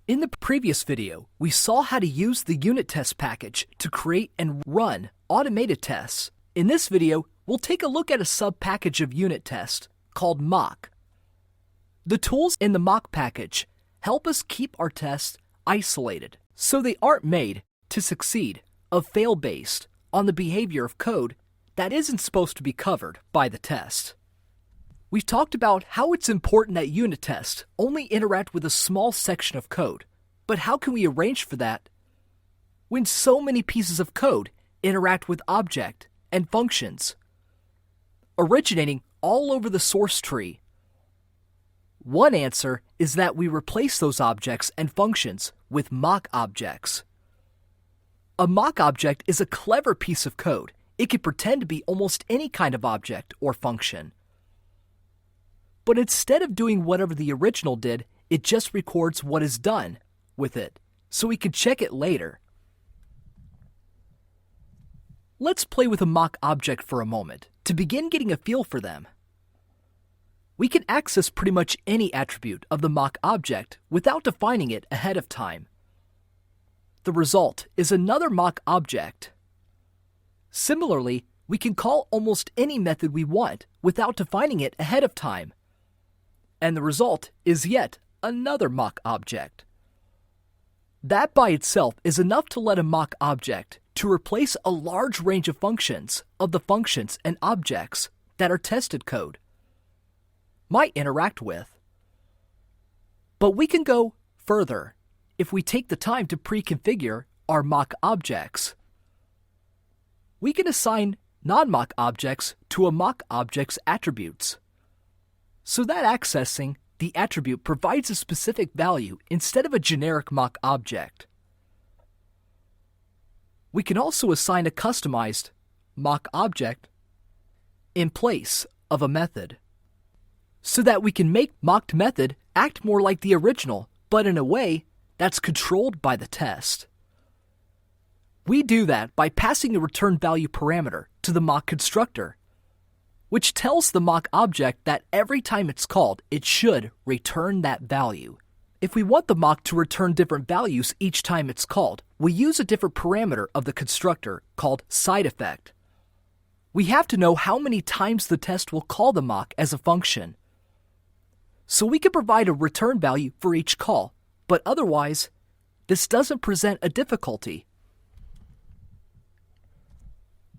In the previous video, we saw how to use the unit test package to create and run automated tests. In this video, we'll take a look at a sub-package of unit test called mock. The tools in the mock package help us keep our tests isolated so they aren't made to succeed of fail-based on the behavior of code that isn't supposed to be covered by the test. We've talked about how it's important that unit tests only interact with a small section of code, but how can we arrange for that when so many pieces of code interact with object and functions, originating all over the source tree? One answer is that we replace those objects and functions with mock objects. A mock object is a clever piece of code. It can pretend to be almost any kind of object or function. But instead of doing whatever the original did, it just records what is done with it, so we can check it later. Let's play with a mock object for a moment to begin getting a feel for them. We can access pretty much any attribute of the mock object without defining it ahead of time. The result is another mock object. Similarly, we can call almost any method we want without defining it ahead of time. And the result is yet another mock object. That by itself is enough to let a mock object to replace a large range of functions of the functions and objects that our tested code might interact with. But we can go further if we take the time to pre-configure our mock objects. We can assign non-mock objects to a mock object's attributes, so that accessing the attribute provides a specific value instead of a generic mock object. We can also assign a customized mock object in place of a method, so that we can make mocked method act more like the original, but in a way that's controlled by the test. We do that by passing a return value parameter to the mock constructor, which tells the mock object that every time it's called, it should return that value. If we want the mock to return different values each time it's called, we use a different parameter of the constructor called side effect. We have to know how many times the test will call the mock as a function, so we can provide a return value for each call, but otherwise, this doesn't present a difficulty.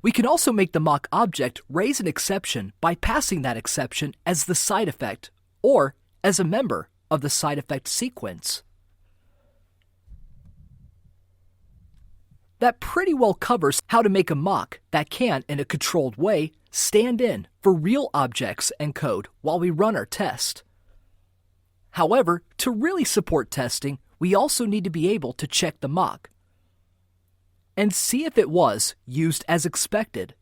We can also make the mock object raise an exception by passing that exception as the side effect or as a member of the side effect sequence. That pretty well covers how to make a mock that can, in a controlled way, stand in for real objects and code while we run our test. However, to really support testing, we also need to be able to check the mock and see if it was used as expected.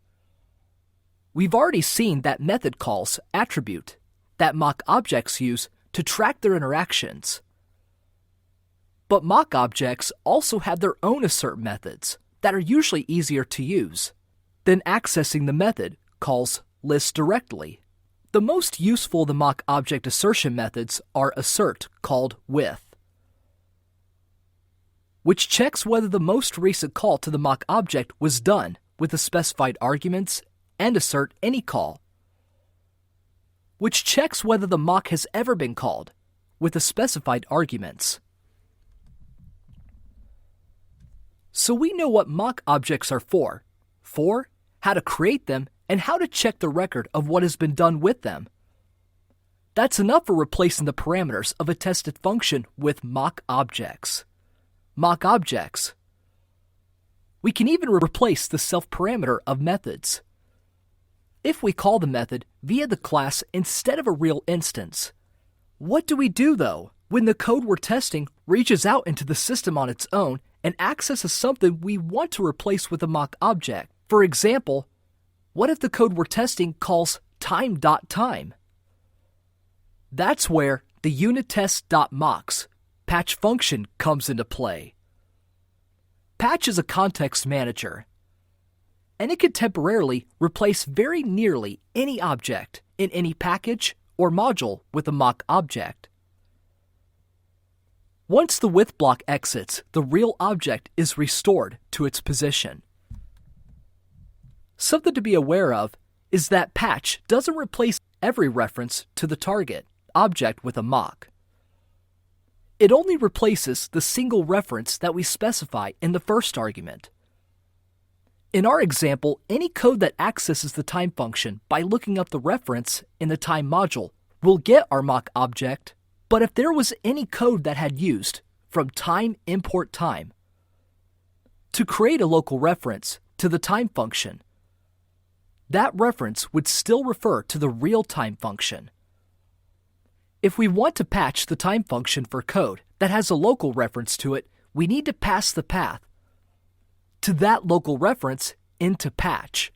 We've already seen that method calls attribute that mock objects use to track their interactions. But mock objects also have their own assert methods that are usually easier to use than accessing the method calls list directly. The most useful of the mock object assertion methods are assert called with, which checks whether the most recent call to the mock object was done with the specified arguments, and assert any call, which checks whether the mock has ever been called with the specified arguments. So we know what mock objects are for, how to create them, and how to check the record of what has been done with them. That's enough for replacing the parameters of a tested function with mock objects. Mock objects. We can even replace the self-parameter of methods. If we call the method via the class instead of a real instance, what do we do though when the code we're testing reaches out into the system on its own and accesses something we want to replace with a mock object? For example, what if the code we're testing calls time.time? That's where the unittest.mocks patch function comes into play. Patch is a context manager, and it can temporarily replace very nearly any object in any package or module with a mock object. Once the with block exits, the real object is restored to its position. Something to be aware of is that patch doesn't replace every reference to the target object with a mock. It only replaces the single reference that we specify in the first argument. In our example, any code that accesses the time function by looking up the reference in the time module will get our mock object, but if there was any code that had used from time import time to create a local reference to the time function, that reference would still refer to the real time function. If we want to patch the time function for code that has a local reference to it, we need to pass the path to that local reference into patch.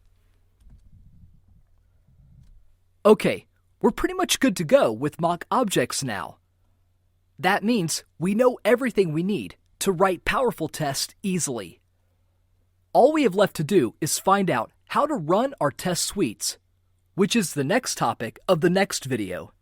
Okay, we're pretty much good to go with mock objects now. That means we know everything we need to write powerful tests easily. All we have left to do is find out how to run our test suites, which is the next topic of the next video.